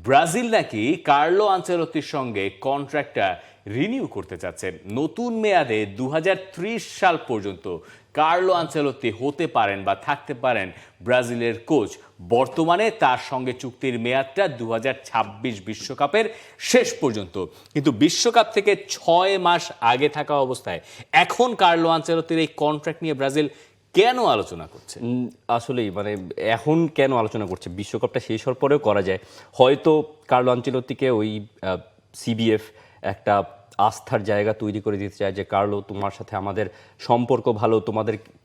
Brazil নাকি Carlo আনচেলত্তির সঙ্গে কন্ট্রাক্টটা renew করতে চাচ্ছে। নতুন মেয়াদে 2030 সাল পর্যন্ত কার্লো আনচেলত্তি হতে পারেন বা থাকতে পারেন ব্রাজিলের কোচ। বর্তমানে তার সঙ্গে চুক্তির মেয়াদটা 2026 বিশ্বকাপের শেষ পর্যন্ত, কিন্তু বিশ্বকাপ থেকে 6 মাস আগে থাকা অবস্থায় এখন কার্লো আনচেলত্তির এই কন্ট্রাক্ট নিয়ে ব্রাজিল কেন আলোচনা করছে? আসলেই মানে এখন কেন আলোচনা করছে, বিশ্বকাপটা শেষ হওয়ার পরেও করা যায়। হয়তো কার্লো আনচেলত্তিকে ওই সিবিএফ একটা আস্থার জায়গা তৈরি করে দিতে চায় যে কার্লো, তোমার সাথে আমাদের সম্পর্ক ভালো,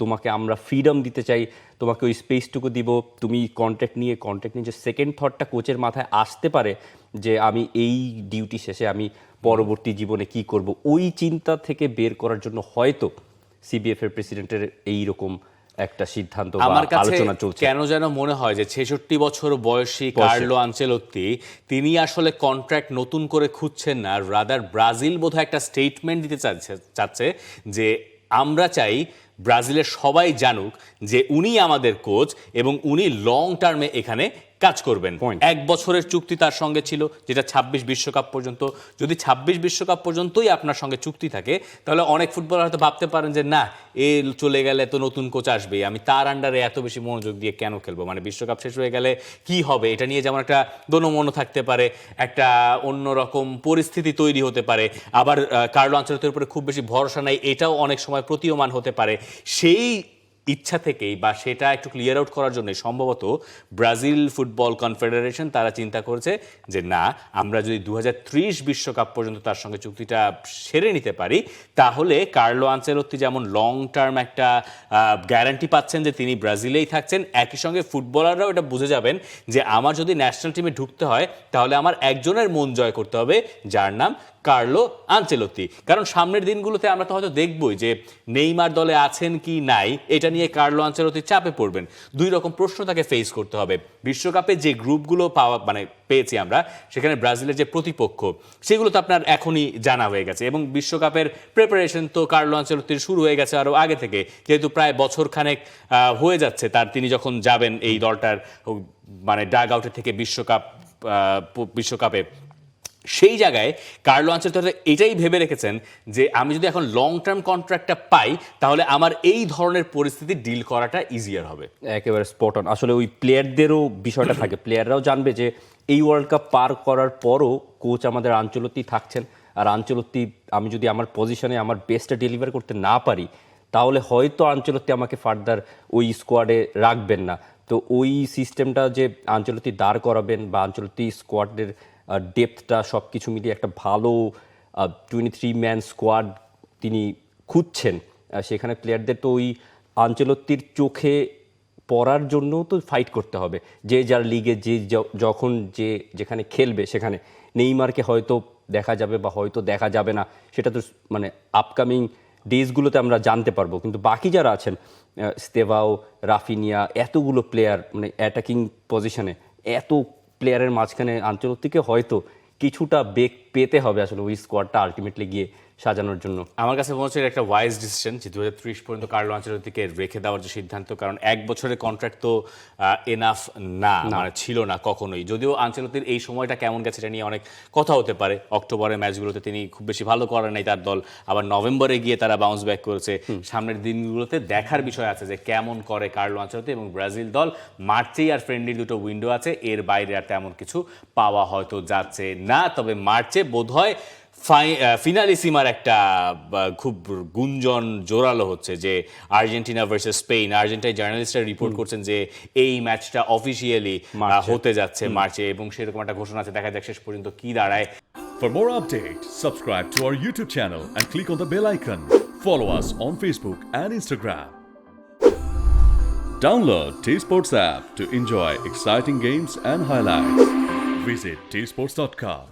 তোমাকে আমরা ফ্রিডম দিতে চাই, তোমাকে ওই স্পেসটুকু দিব, তুমি কন্ট্রাক্ট নিয়ে যে সেকেন্ড থটটা কোচের মাথায় আসতে পারে যে আমি এই ডিউটি শেষে আমি পরবর্তী জীবনে কি করব, ওই চিন্তা থেকে বের করার জন্য হয়তো সিবিএফ এর প্রেসিডেন্টের এইরকম একটা সিদ্ধান্ত বা আলোচনা চলছে। কেন যেন মনে হয় যে 66 বছর বয়সী কার্লো আনচেলত্তি তিনি আসলে কন্ট্রাক্ট নতুন করে খুঁজছেন না, রাদার ব্রাজিল বোধহয় একটা স্টেটমেন্ট দিতে চাচ্ছে যে আমরা চাই ব্রাজিলের সবাই জানুক যে উনি আমাদের কোচ এবং উনি লং টার্মে এখানে কাজ করবেন। 1 বছরের চুক্তি তার সঙ্গে ছিল, যেটা 26 বিশ্বকাপ পর্যন্ত। যদি 26 বিশ্বকাপ পর্যন্তই আপনার সঙ্গে চুক্তি থাকে, তাহলে অনেক ফুটবলার হয়তো ভাবতে পারেন যে না, এ চলে গেলে তো নতুন কোচ আসবে, আমি তার আন্ডারে এত বেশি মনোযোগ দিয়ে কেন খেলবো, মানে বিশ্বকাপ শেষ হয়ে গেলে কি হবে, এটা নিয়ে যেমন একটা দোনোমনো থাকতে পারে, একটা অন্যরকম পরিস্থিতি তৈরি হতে পারে। আবার কার্লো আনচেলত্তির উপরে খুব বেশি ভরসা নাই, এটাও অনেক সময় প্রতীয়মান হতে পারে। সেই ইচ্ছা থেকেই বা সেটা একটু ক্লিয়ার আউট করার জন্য সম্ভবত ব্রাজিল ফুটবল কনফেডারেশন তারা চিন্তা করেছে যে না, আমরা যদি 2030 বিশ্বকাপ পর্যন্ত তার সঙ্গে চুক্তিটা সেরে নিতে পারি, তাহলে কার্লো আনচেলত্তি যেমন লং টার্ম একটা গ্যারান্টি পাচ্ছেন যে তিনি ব্রাজিলেই থাকছেন, একই সঙ্গে ফুটবলাররাও এটা বুঝে যাবেন যে আমার যদি ন্যাশনাল টিমে ঢুকতে হয় তাহলে আমার একজনের মন জয় করতে হবে, যার নাম কার্লো আনচেলত্তি। কারণ সামনের দিনগুলোতে আমরা তো হয়তো দেখবই যে নেইমার দলে আছেন কি নাই, এটা নিয়ে কার্লো আনচেলত্তি চাপে পড়বেন। 2 রকম প্রশ্ন তাকে ফেস করতে হবে। বিশ্বকাপে যে গ্রুপগুলো পেয়েছি আমরা, সেখানে ব্রাজিলের যে প্রতিপক্ষ সেগুলো তো আপনার এখনই জানা হয়ে গেছে, এবং বিশ্বকাপের প্রিপারেশন তো কার্লো আনচেলত্তির শুরু হয়ে গেছে আরও আগে থেকে, যেহেতু প্রায় বছরখানেক হয়ে যাচ্ছে তিনি যখন যাবেন এই দলটার মানে ডাগ আউটের থেকে বিশ্বকাপে। সেই জায়গায় কার্লো আনচেলত্তি এটাই ভেবে রেখেছেন যে আমি যদি এখন লং টার্ম কন্ট্রাক্টটা পাই, তাহলে আমার এই ধরনের পরিস্থিতি ডিল করাটা ইজিয়ার হবে। একেবারে স্পট অন। আসলে ওই প্লেয়ারদেরও বিষয়টা থাকে, প্লেয়াররাও জানবে যে এই ওয়ার্ল্ড কাপ পার করার পরও কোচ আমাদের আনচেলত্তি থাকছেন, আর আনচেলত্তি আমি যদি আমার পজিশনে আমার বেস্টটা ডেলিভার করতে না পারি, তাহলে হয়তো আনচেলত্তি আমাকে ফার্দার ওই স্কোয়াডে রাখবেন না। তো ওই সিস্টেমটা যে আনচেলত্তি দাঁড় করাবেন বা আনচেলত্তি স্কোয়াডের ডেপথটা সব কিছু মিলিয়ে একটা ভালো 23 ম্যান স্কোয়াড তিনি খুঁজছেন, সেখানে প্লেয়ারদের তো ওই আনচেলত্তির চোখে পড়ার জন্য তো ফাইট করতে হবে। যে যার লিগে যে যখন যেখানে খেলবে, সেখানে নেইমারকে হয়তো দেখা যাবে বা হয়তো দেখা যাবে না, সেটা তো মানে আপকামিং ডেজগুলোতে আমরা জানতে পারবো। কিন্তু বাকি যারা আছেন, স্তেভাও, রাফিনিয়া, এতগুলো প্লেয়ার মানে অ্যাটাকিং পজিশনে, এত প্লেয়ারের মাঝখানে আনচেলত্তিকে হয়তো কিছুটা বেগ পেতে হবে আসলে ওই স্কোয়াডটা আলটিমেটলি গিয়ে সাজানোর জন্য। আমার কাছে মনে হচ্ছে একটা ওয়াইজ ডিসিশন যে 2030 পর্যন্ত কার্লো আনচেলত্তিকে রেখে দেওয়ার যে সিদ্ধান্ত, কারণ 1 বছরের কন্ট্রাক্ট তো এনাফ না, মানে ছিল না কখনোই। যদিও আনচেলত্তির এই সময়টা কেমন গেছে এটা নিয়ে অনেক কথা হতে পারে। অক্টোবরের ম্যাচগুলোতে তিনি খুব বেশি ভালো করেন নাই তার দল, আবার নভেম্বরে গিয়ে তারা বাউন্স ব্যাক করেছে। সামনের দিনগুলোতে দেখার বিষয় আছে যে কেমন করে কার্লো আনচেলত্তি, এবং ব্রাজিল দল মার্চেই আর ফ্রেন্ডলি 2টো উইন্ডো আছে, এর বাইরে আর তেমন কিছু পাওয়া হয়তো যাচ্ছে না। তবে মার্চে বোধহয় ফিনালিসিমার একটা খুব গুঞ্জন জোরালো হচ্ছে যে আর্জেন্টিনা ভার্সেস স্পেন। আর্জেন্টিনায় জার্নালিস্টরা রিপোর্ট করছেন যে এই ম্যাচটা অফিসিয়ালি হতে যাচ্ছে মার্চে, এবং সেরকম একটা ঘোষণা আছে। দেখা যাক শেষ পর্যন্ত কি দাঁড়ায়। For more updates, subscribe to our YouTube channel and click on the bell icon. Follow us on Facebook and Instagram. Download T-Sports app to enjoy exciting games and highlights. Visit tsports.com.